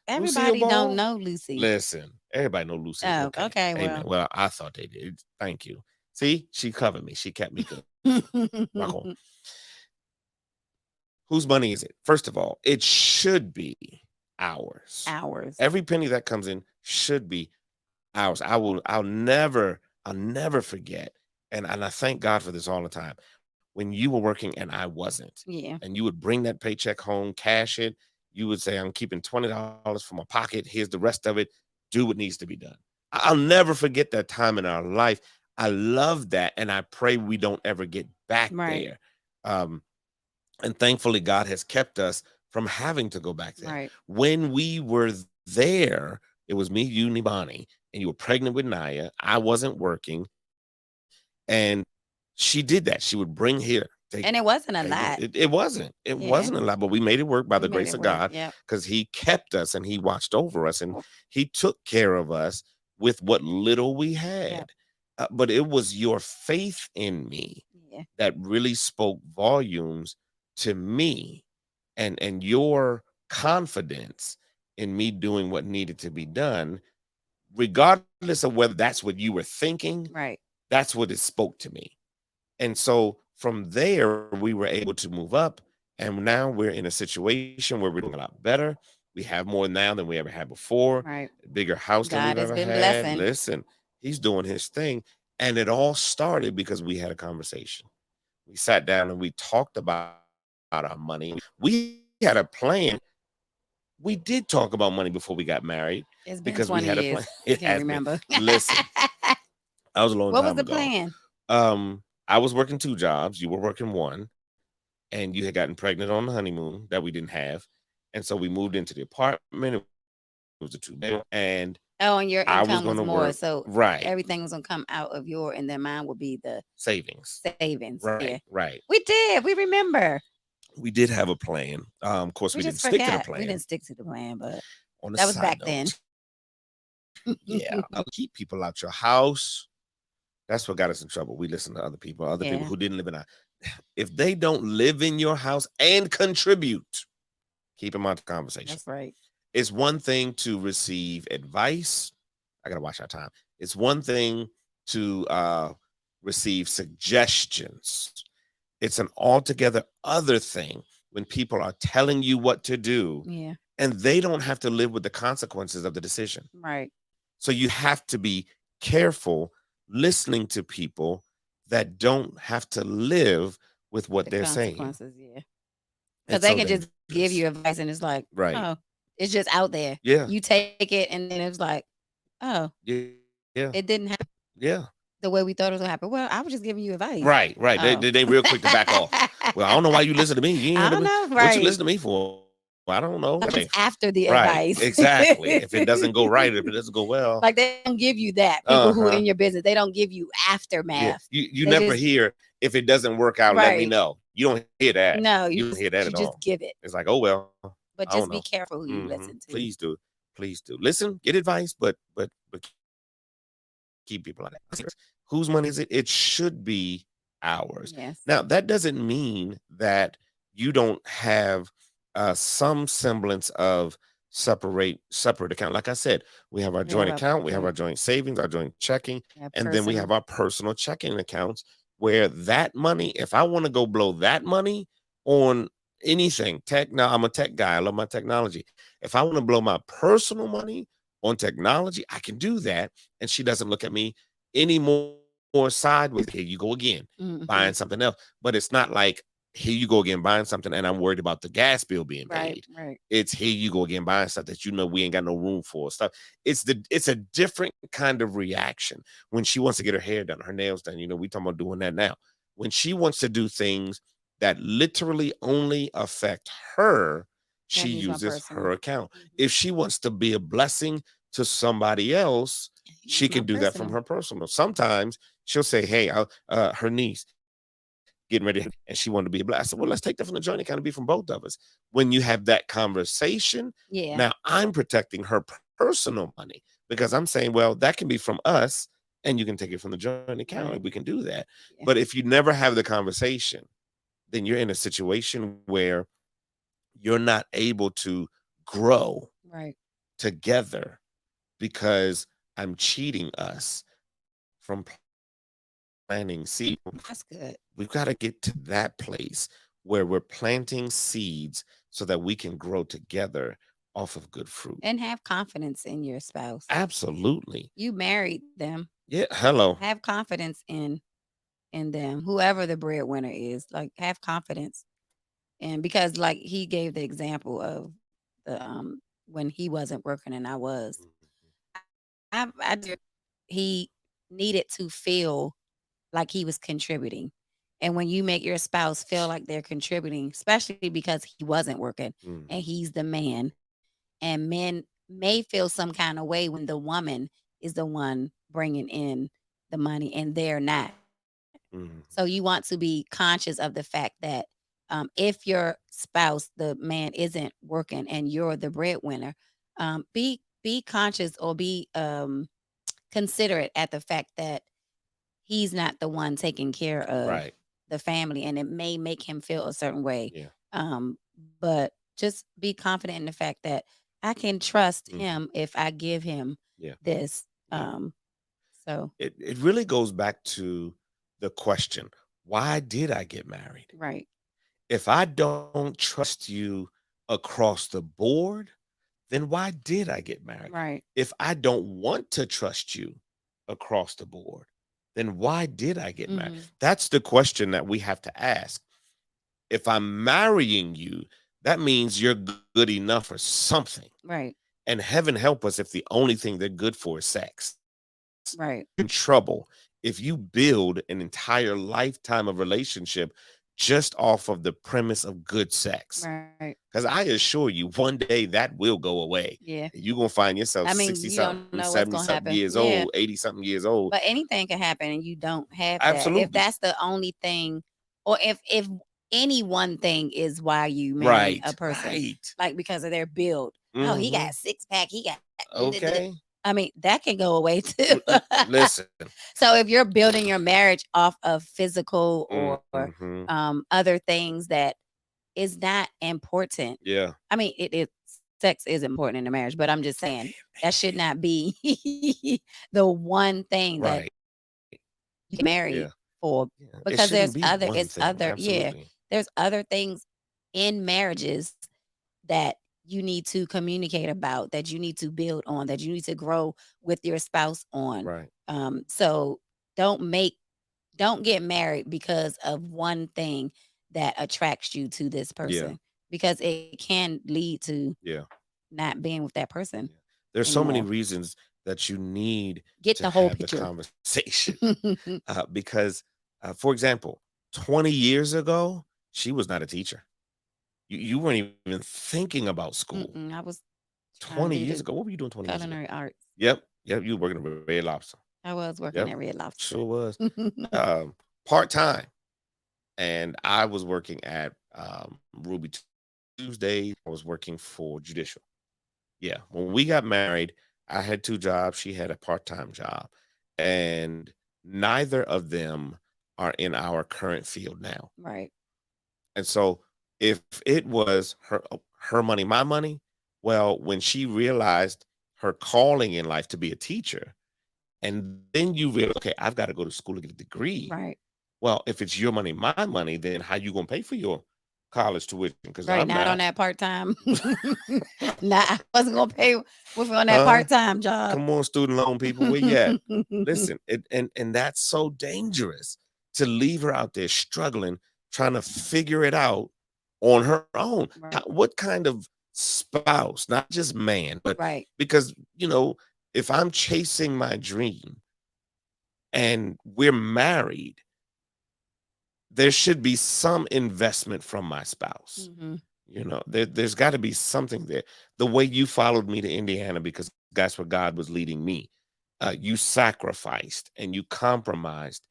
Everybody Ball? don't know Lucy. Listen, everybody know Lucy. Oh, okay, Amen. well. Well, I thought they did. Thank you. See, she covered me. She kept me good. Rock on. Whose money is it? First of all, it should be ours. Ours. Every penny that comes in should be ours. I'll never forget. And I thank God for this all the time. When you were working and I wasn't, Yeah. and you would bring that paycheck home, cash it, you would say, I'm keeping $20 from my pocket. Here's the rest of it. Do what needs to be done. I'll never forget that time in our life. I love that. And I pray we don't ever get back Right. there. And thankfully, God has kept us from having to go back there. Right. When we were there, it was me, you, Nibani, and you were pregnant with Naya. I wasn't working. And she did that. She would bring here. And it wasn't a Take lot. it wasn't. It Yeah. wasn't a lot, but we made it work by We the made grace it of work. God Yep. because He kept us and He watched over us and He took care of us with what little we had. Yep. But it was your faith in me Yeah. that really spoke volumes to me, and your confidence in me doing what needed to be done, regardless of whether that's what you were thinking. Right. That's what it spoke to me. And so from there, we were able to move up. And now we're in a situation where we're doing a lot better. We have more now than we ever had before, Right. bigger house than God we've has ever been had. blessing. Listen, He's doing His thing. And it all started because we had a conversation. We sat down and we talked about our money. We had a plan. We did talk about money before we got married It's been because we 20 had a years. plan. I It can't has been. remember. Listen, that was a long What was time the ago. plan? I was working 2 jobs. You were working 1, and you had gotten pregnant on the honeymoon that we didn't have, and so we moved into the apartment. It was a 2-bedroom, and Oh, and your I was income was going to more, work. so Right, everything was gonna come out of your, and then mine would be the savings. savings. Yeah. Right, right. We did. We remember. We did have a plan. Of course, We we didn't just stick to the forgot. We plan. didn't stick to the plan, but On the that was side back then. note, yeah, keep people out your house. That's what got us in trouble. We listened to other people Yeah. who didn't live in our. If they don't live in your house and contribute, keep them out the conversation. That's right. It's one thing to receive advice. I gotta watch our time. It's one thing to receive suggestions. It's an altogether other thing when people are telling you what to do Yeah. and they don't have to live with the consequences of the decision. Right. So you have to be careful listening to people that don't have to live with what The they're saying. consequences, yeah. It's Because they so can just give dangerous. you advice and it's like, Right. oh, it's just out there. Yeah. You take it and then it's like, oh, Yeah. Yeah. it didn't happen Yeah. the way we thought it was gonna happen. Well, I was just giving you advice. Right. Right. Oh. They real quick to back off. Well, I don't know why you listen to me. You ain't I heard don't me. know. What you Right. listen to me for? Well, I don't know. It's Okay. after the Right. advice. Exactly. If it doesn't go right, if it doesn't go well. Like they don't give you that. People who are Uh-huh. in your business, they don't give you Yeah. aftermath. You They never just- hear if it doesn't work out, let me Right. know. You don't hear that. No, You you don't just, hear that you at just all. give it. It's like, oh well. But I don't just be know. careful who you Mhm. listen to. Please do. Please do. Listen, get advice, but keep people on it. Whose money is it? It should be ours. Yes. Now, that doesn't mean that you don't have some semblance of separate account. Like I said, we have our We joint have account, we have our joint savings, our joint checking, Yeah, and then we personal. have our personal checking accounts where that money, if I want to go blow that money on anything tech, now I'm a tech guy, I love my technology. If I want to blow my personal money on technology, I can do that. And she doesn't look at me anymore sideways. Here you go again, Mhm. buying something else. But it's not like here you go again buying something and I'm worried about the gas bill being paid. Right. It's here you go again buying stuff that you know we ain't got no room for. Stuff. It's a different kind of reaction when she wants to get her hair done, her nails done. You know, we talking about doing that now. When she wants to do things that literally only affect her, she use my uses personal. her account. Mhm. If she wants to be a blessing to somebody else, she Use my can do that from personal. her personal. Sometimes she'll say, "Hey, her niece getting ready, and she wanted to be a blessing." I said, well, let's take that from the joint account and be from both of us. When you have that conversation, Yeah. now I'm protecting her personal money because I'm saying, well, that can be from us, and you can take it from the joint account, Right. and we can do that. Yeah. But if you never have the conversation, then you're in a situation where you're not able to grow Right. together because I'm cheating us from planting seed. That's good. We've got to get to that place where we're planting seeds so that we can grow together off of good fruit. And have confidence in your spouse. Absolutely. You married them. Yeah. Hello. Have confidence in them. Whoever the breadwinner is, like have confidence. And because like he gave the example of the when he wasn't working and I was. I did, he needed to feel like he was contributing. And when you make your spouse feel like they're contributing, especially because he wasn't working Mhm. and he's the man, and men may feel some kind of way when the woman is the one bringing in the money and they're not. Mhm. So you want to be conscious of the fact that if your spouse, the man, isn't working and you're the breadwinner, be conscious or be considerate at the fact that he's not the one taking care of Right. the family, and it may make him feel a certain way. Yeah. Um, but just be confident in the fact that I can trust Mhm. him if I give him Yeah. this. Yeah. So It really goes back to the question, why did I get married? right, If I don't trust you across the board, then why did I get married? right. If I don't want to trust you across the board, then why did I get married? Hmm. That's the question that we have to ask. If I'm marrying you, that means you're good enough for something. Right, And heaven help us if the only thing they're good for is sex. right. In trouble if you build an entire lifetime of relationship just off of the premise of good sex. Right. Because I assure you, one day that will go away. Yeah. You're going to find yourself I mean, 60 you don't something, know what's 70 gonna something happen. years Yeah. old, 80 something years old. But anything can happen and you don't have that. If Absolutely. that's the only thing, or if any one thing is why you marry a Right. person, Right. like because of their build. Oh, he got Hmm. a six pack. He got. Okay. I mean, that can go away too. Listen. So if you're building your marriage off of physical or Hmm. other things that is not important. Yeah. I mean, it sex is important in the marriage, but I'm just saying that should not be the one thing that Right. you get married Yeah. for, Yeah. It because shouldn't there's be other one it's thing. other yeah, Absolutely. there's other things in marriages that you need to communicate about, that you need to build on, that you need to grow with your spouse on. Right. So don't don't get married because of one thing that attracts you to this Yeah. person, because it can lead to Yeah. not being with that person Yeah. There's so many anymore. reasons that you need Get to the whole have the picture. conversation. Because, for example, 20 years ago, she was not a teacher. You weren't even thinking about school. I was trying 20 to do years the ago, what were you doing 20 years ago? culinary arts. Yep. Yep. You were working at Red Lobster. I was working Yep. at Red Lobster. Sure was. Part time. And I was working at Ruby Tuesday. I was working for Judicial. Yeah. When we got married, I had two jobs. She had a part time job. And neither of them are in our current field now. Right. And so if it was her money, my money, well, when she realized her calling in life to be a teacher, and then you realize, okay, I've got to go to school to get a degree. Right. Well, if it's your money, my money, then how you gonna pay for your college tuition? Because Right. I'm Not on not. that part time. Nah, I wasn't gonna pay with on that Huh? part time job. Come on, student loan people, where you at? Listen, and that's so dangerous to leave her out there struggling, trying to figure it out on her own. Right. What kind of spouse, not just man, but Right. because if I'm chasing my dream and we're married, there should be some investment from my spouse. Hmm. There's got to be something there. The way you followed me to Indiana because that's where God was leading me. You sacrificed and you compromised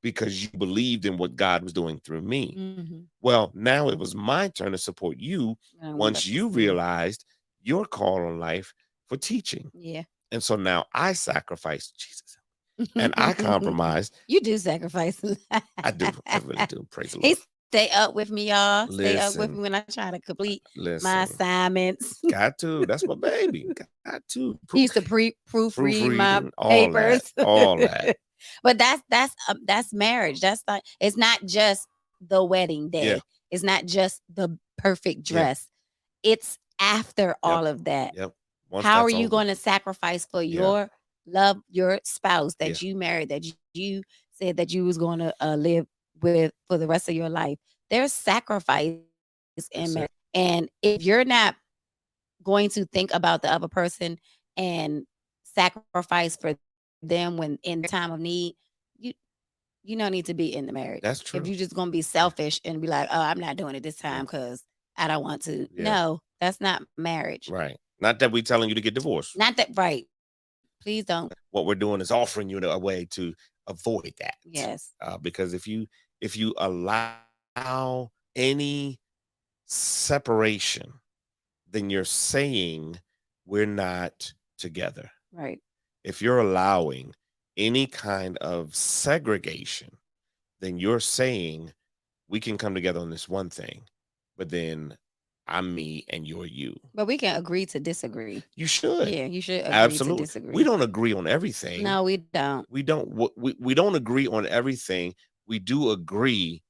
because you believed in what God was doing through me. Hmm. Well, now it was my turn to support you I went once back to you school. realized your call on life for teaching. Yeah. And so now I sacrificed, Jesus, and I compromised. You do sacrifice a lot. I do. I really do. Praise the He Lord. stay up with me, y'all. Stay up with me Listen, when I try to complete my listen. assignments. Got to. That's my baby. Got to. He used to proofread my Proofreading, all that. papers. All that. But that's marriage. That's not. It's not just the wedding day. Yeah. It's not just the perfect Yeah. dress. It's after Yep. all of that. Yep. Once How are that's you over. going to sacrifice for Yeah. your love, your spouse that Yeah. you married, that you said that you was going to live with for the rest of your life? There's sacrifice in That's marriage. it. And if you're not going to think about the other person and sacrifice for them when in the time of need, you don't need to be in the marriage. That's If true. you're just going to be selfish and be like, oh, I'm not doing it this Yeah. time because I don't want to. Yeah. No, that's not marriage. Right. Not that we're telling you to get divorced. Not that, right. Please don't. What we're doing is offering you a way to avoid that. Yes. Because if you allow any separation, then you're saying we're not together. Right. If you're allowing any kind of segregation, then you're saying we can come together on this one thing, but then I'm me and you're you. But we can agree to disagree. You should. Yeah, you should agree to Absolutely. disagree. We don't agree on everything. No, we don't. We don't agree on everything. We do agree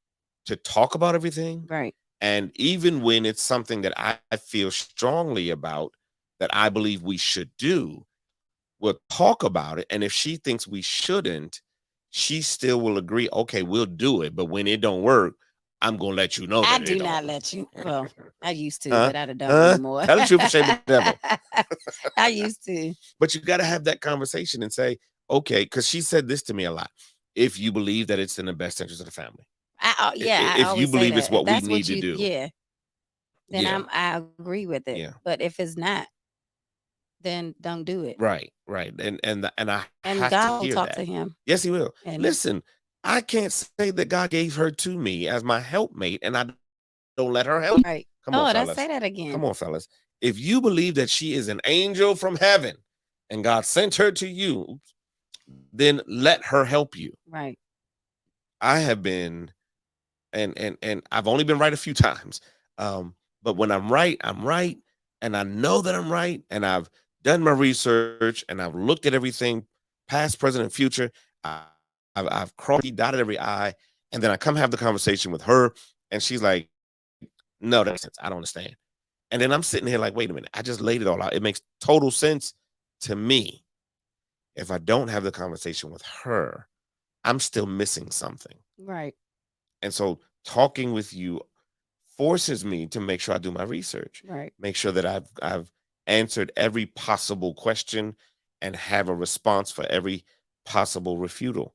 to talk about everything. Right. And even when it's something that I feel strongly about, that I believe we should do, we'll talk about it. And if she thinks we shouldn't, she still will agree, okay, we'll do it. But when it don't work, I'm gonna let you know. I that do it don't not work. let you. Well, I used to, Huh? but I don't Huh? anymore. Tell the truth and shame the devil. I used to. But you got to have that conversation and say, okay, because she said this to me a lot. If you believe that it's in the best interest of the family, Yeah, I if you always say believe that. it's what If we that's need to you, do, yeah, then yeah, I agree with it. yeah, But if it's not, then don't do it. right, and I And have God to will hear talk that. to him. Yes, he will. And Listen, I can't say that God gave her to me as my helpmate, and I don't let her help. right. Come on, Oh, let's say fellas. that again. Come on, fellas. If you believe that she is an angel from heaven and God sent her to you, then let her help you. Right. I have been, and I've only been right a few times. But when I'm right, and I know that I'm right, and I've done my research, and I've looked at everything, past, present, and future. I've crossed, dotted every I, and then I come have the conversation with her, and she's like, "No, that makes sense. I don't understand." And then I'm sitting here like, "Wait a minute. I just laid it all out. It makes total sense to me." If I don't have the conversation with her, I'm still missing something. Right. And so talking with you forces me to make sure I do my research, Right. make sure that I've answered every possible question and have a response for every possible refutal.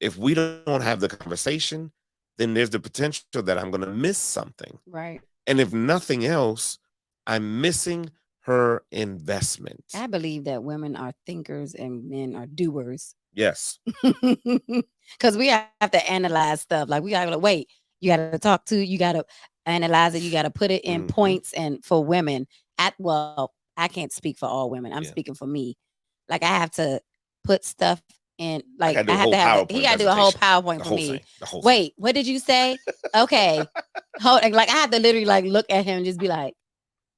If we don't have the conversation, then there's the potential that I'm going to miss something. Right. And if nothing else, I'm missing her investment. I believe that women are thinkers and men are doers. Yes. Because we have to analyze stuff. Like we gotta like, wait, you gotta talk to, you gotta analyze it, you gotta put it in Mhm. points. And for women, I can't speak for all women. I'm Yeah. speaking for me. Like I have to put stuff in. Like gotta do I a have whole to have. PowerPoint He gotta do a whole presentation. PowerPoint The for whole me. thing. The whole thing. Wait, what did you say? Okay, hold. Like I have to literally like look at him and just be like,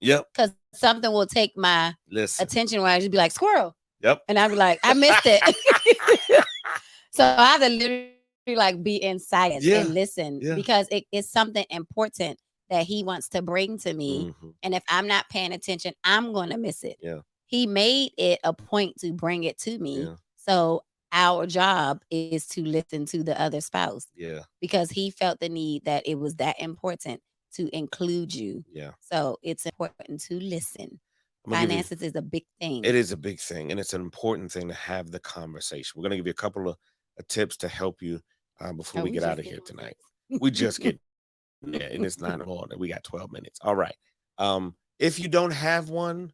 Yep. because something will take my Listen. attention where I just be like squirrel. Yep. And I'd be like, I missed it. So I have to literally like be in silence Yeah, and listen yeah. because it is something important that he wants to bring to me. Mhm. And if I'm not paying attention, I'm going to miss it. Yeah. He made it a point to bring it to me. Yeah. So our job is to listen to the other spouse Yeah. because he felt the need that it was that important to include you. Yeah. So it's important to listen. I'm gonna give you- Finances is a big thing. It is a big thing, and it's an important thing to have the conversation. We're going to give you a couple of tips to help you before Oh, we get just out of here getting tonight. tips. We just get, yeah, and it's 9 o'clock. We got 12 minutes. All right. If you don't have one,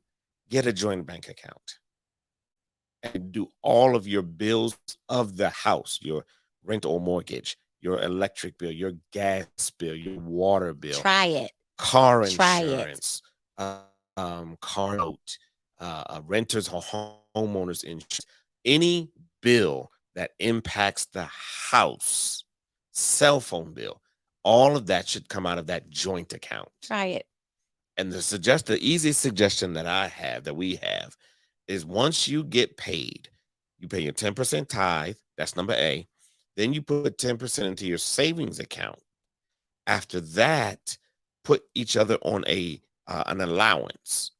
get a joint bank account and do all of your bills of the house, your rent or mortgage, your electric bill, your gas bill, your water bill, Try it. car Try it. insurance, car note, renters or homeowners insurance, any bill that impacts the house, cell phone bill, all of that should come out of that joint account. Try it. And the easiest suggestion that I have, that we have, is once you get paid, you pay your 10% tithe. That's number A. Then you put 10% into your savings account. After that, put each other on an allowance,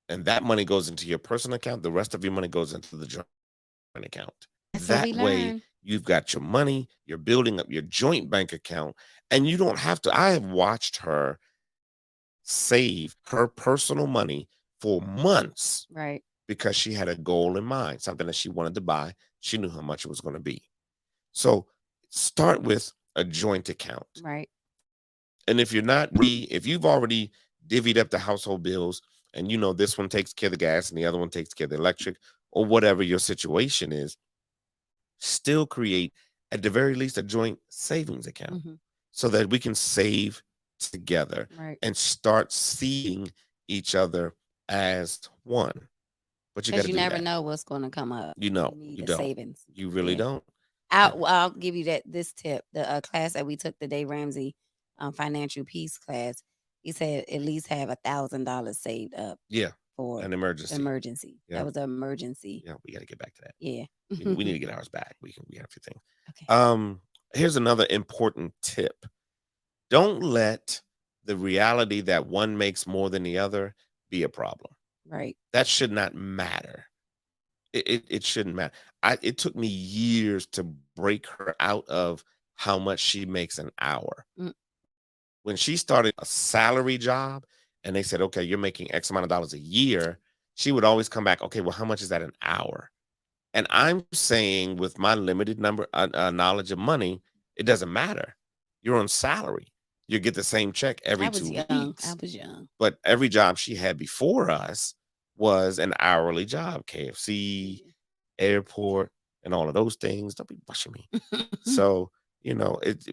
and that money goes into your personal account. The rest of your money goes into the joint account. That's what That we way, learn. you've got your money. You're building up your joint bank account, and you don't have to. I have watched her save her personal money for months Right. because she had a goal in mind, something that she wanted to buy. She knew how much it was going to be. So start with a joint account. Right. And if if you've already divvied up the household bills and you know this one takes care of the gas and the other one takes care of the electric or whatever your situation is, still create, at the very least, a joint savings account Mhm. so that we can save together Right. and start seeing each other as one. But you got Because to you do never that. know what's going to come up. You You know, need you a don't. savings. You really Yeah. don't. I'll give you this tip. The class that we took, the Dave Ramsey financial peace class, he said at least have $1,000 saved up Yeah, for an emergency. emergency. Yeah. That was an emergency. Yeah, we got to get back to that. Yeah. We need to get ours back. We have a few things. Okay. Here's another important tip. Don't let the reality that one makes more than the other be a problem. Right. That should not matter. It shouldn't matter. It took me years to break her out of how much she makes an hour. Mm. When she started a salary job and they said, okay, you're making X amount of dollars a year, she would always come back, okay, well, how much is that an hour? And I'm saying, with my limited knowledge of money, it doesn't matter. You're on salary. You get the same check every I was 2 young. weeks. I was young. But every job she had before us was an hourly job. KFC, airport, and all of those things. Don't be bushing me. So,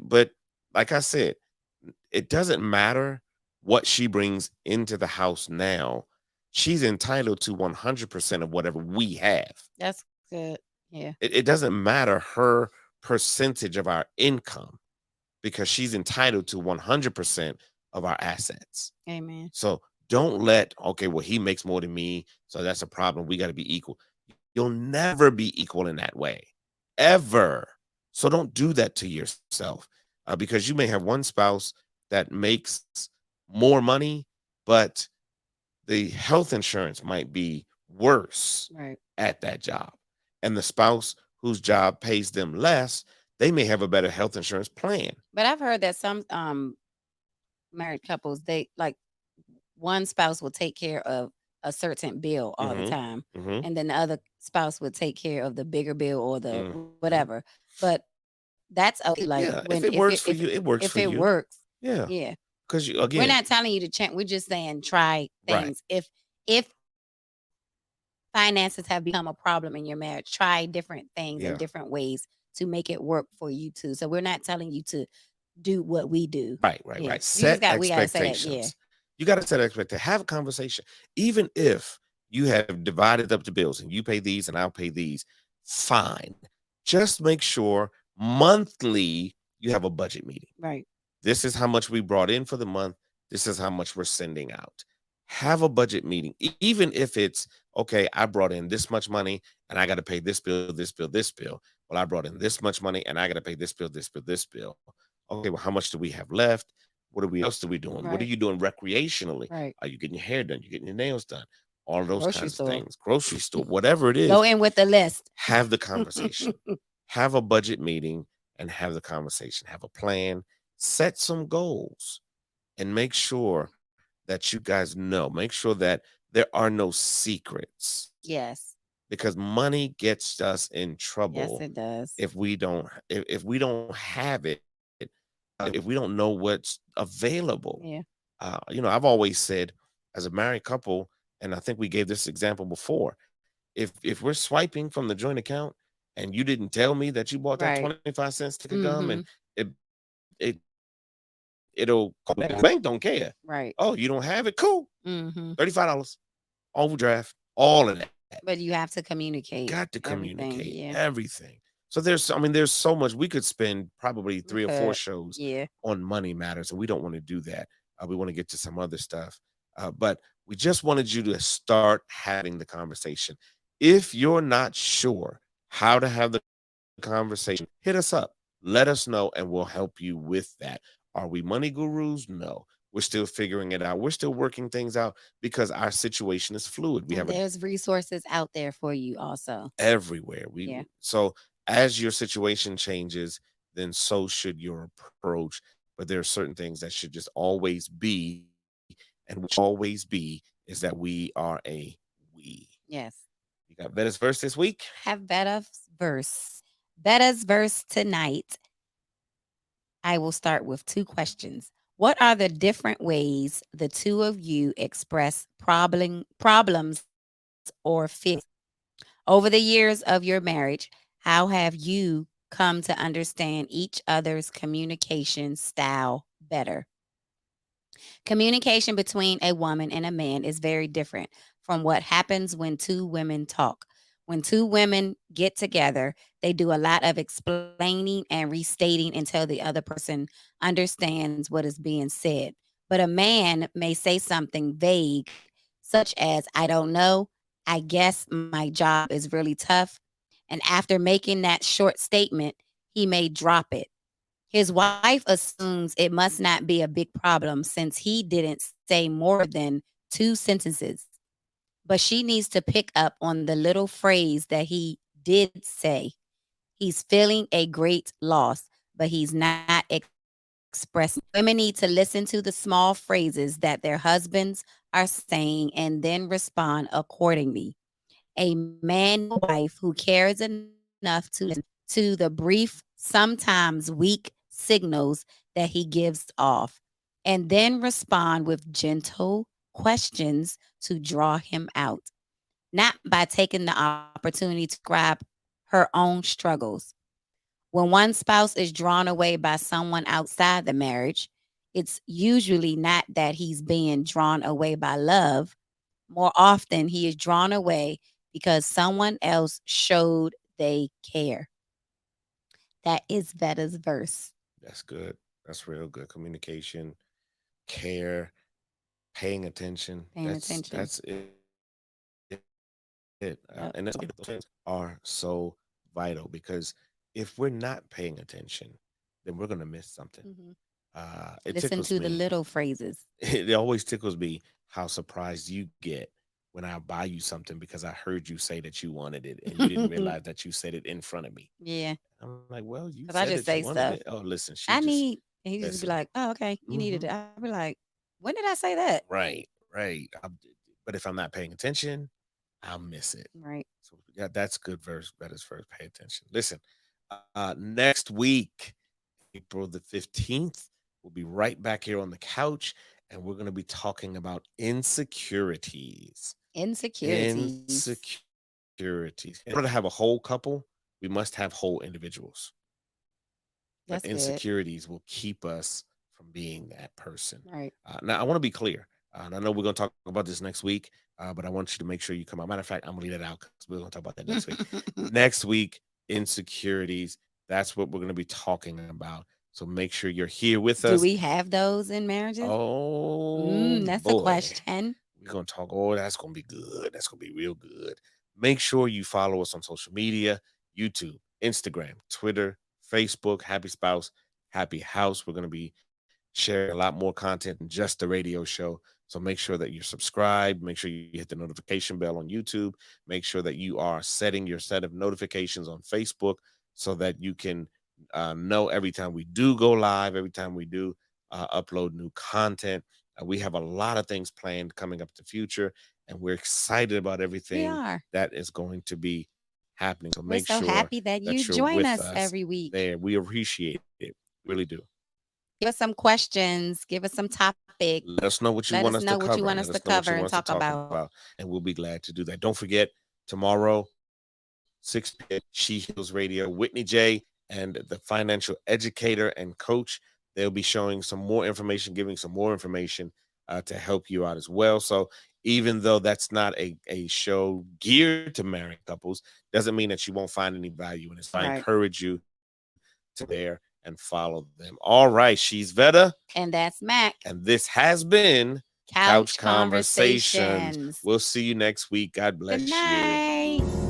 but like I said, it doesn't matter what she brings into the house now. She's entitled to 100% of whatever we have. That's good. Yeah. It doesn't matter her percentage of our income because she's entitled to 100% of our assets. Amen. So don't let, okay, well, he makes more than me, so that's a problem. We got to be equal. You'll never be equal in that way, ever. So don't do that to yourself because you may have one spouse that makes more money, but the health insurance might be worse Right. at that job. And the spouse whose job pays them less, they may have a better health insurance plan. But I've heard that some married couples, they like one spouse will take care of a certain bill all the Mhm, time, mhm, and then the other spouse would take care of the bigger bill or the mhm. whatever. But that's okay. Like Yeah, if when it works for you, it works if for it you. works, Yeah, yeah. because you We're again, not telling you to change. We're just saying try right, things. If finances have become a problem in your marriage, try different things and yeah, different ways to make it work for you too. So we're not telling you to do what we do. right. Yeah. Set We gotta say that. Yeah. expectations. You got to set expectations. Have a conversation. Even if you have divided up the bills and you pay these and I'll pay these, fine. Just make sure monthly you have a budget meeting. Right. This is how much we brought in for the month. This is how much we're sending out. Have a budget meeting, even if it's okay. I brought in this much money and I got to pay this bill, this bill, this bill. Well, I brought in this much money and I got to pay this bill, this bill, this bill. Okay, well, how much do we have left? What are we else are we doing? What are Right. you doing recreationally? Right. Are you getting your hair done? You getting your nails done? All of those Grocery kinds of store. things. Grocery store, whatever it Go is, in with the list. have the conversation. Have a budget meeting and have the conversation. Have a plan. Set some goals and make sure that you guys know. Make sure that there are no secrets Yes. because money gets us in Yes, trouble it does. if we don't have it, if we don't know what's available. Yeah. I've always said, as a married couple, and I think we gave this example before, if we're swiping from the joint account and you didn't tell me that you bought that Right. 25-cent stick of gum, Mm-hmm. and it it'll the bank don't care. Right. Oh, you don't have it? Cool. Mm-hmm. $35 overdraft, all of that. But you have to communicate Got to everything. communicate Yeah. everything. So there's so much. We could spend probably We 3 or 4 could. shows Yeah. on money matters, and we don't want to do that. We want to get to some other stuff. But we just wanted you to start having the conversation. If you're not sure how to have the conversation, hit us up. Let us know, and we'll help you with that. Are we money gurus? No. We're still figuring it out. We're still working things out because our situation is fluid. We And have a there's resources out there for you also. everywhere. Yeah. So as your situation changes, then so should your approach. But there are certain things that should just always be, and will always be, is that we are a we. Yes. You got Vetta's verse this week? Have Betta's verse. Betta's verse tonight. I will start with 2 questions. What are the different ways the two of you express problems or feelings? Over the years of your marriage, How have you come to understand each other's communication style better? Communication between a woman and a man is very different from what happens when two women talk. When two women get together, they do a lot of explaining and restating until the other person understands what is being said. But a man may say something vague, such as, I don't know, I guess my job is really tough. And after making that short statement, he may drop it. His wife assumes it must not be a big problem since he didn't say more than two sentences. But she needs to pick up on the little phrase that he did say. He's feeling a great loss, but he's not expressing. Women need to listen to the small phrases that their husbands are saying and then respond accordingly. A man wife who cares enough to listen to the brief, sometimes weak signals that he gives off, and then respond with gentle questions to draw him out, not by taking the opportunity to grab her own struggles. When one spouse is drawn away by someone outside the marriage, it's usually not that he's being drawn away by love. More often, he is drawn away because someone else showed they care. That is Veda's verse. That's good. That's real good. Communication, care, paying attention. Paying attention. That's it. Yep. And those things are so vital because if we're not paying attention, then we're gonna miss something. Mhm. It Listen tickles to the me. little phrases. It always tickles me how surprised you get when I buy you something because I heard you say that you wanted it and you didn't realize that you said it in front of me. Yeah, I'm like, well, you because I said just that you say wanted stuff. it. Oh, listen, she I just need, and he just be listen. like, "Oh, okay, you needed Hmm. it." I'll be like, "When did I say that?" Right, right. But if I'm not paying attention, I'll miss it. Right. So yeah, that's good verse. Better first. Pay attention. Listen, next week, April the 15th, we'll be right back here on the couch, and we're going to be talking about insecurities. Insecurities. Insecurities. In order to have a whole couple, we must have whole individuals. But That's good. insecurities will keep us from being that person. Right. Now, I want to be clear. And I know we're going to talk about this next week, but I want you to make sure you come out. Matter of fact, I'm going to leave that out because we're going to talk about that next week. Next week, insecurities. That's what we're going to be talking about. So make sure you're here with Do us. we have those in marriages? Oh, That's a boy. question. We're going to talk. Oh, that's going to be good. That's going to be real good. Make sure you follow us on social media: YouTube, Instagram, Twitter, Facebook, Happy Spouse, Happy House. We're going to be sharing a lot more content than just the radio show. So make sure that you're subscribed. Make sure you hit the notification bell on YouTube. Make sure that you are setting your set of notifications on Facebook so that you can know every time we do go live, every time we do upload new content. We have a lot of things planned coming up in the future, and we're excited about We everything are. that is going to be happening. So We're make so sure happy that you that you're join with us us every week. there. We appreciate it. Really do. Give us some questions. Give us some topic. Let us know what you Let want us us to know what you cover. want Let us to us know what cover you and want us to talk talk about. about, and we'll be glad to do that. Don't forget, tomorrow, 6 p.m., She Heals Radio, Whitney J. and the financial educator and coach. They'll be showing some more information, giving some more information to help you out as well. So even though that's not a show geared to married couples, doesn't mean that you won't find any value in it. So I Right. encourage you to there and follow them. All right, she's Veta, And that's Mac. and this has been Couch Conversations. Conversations. We'll see you next week. God Good bless you. night.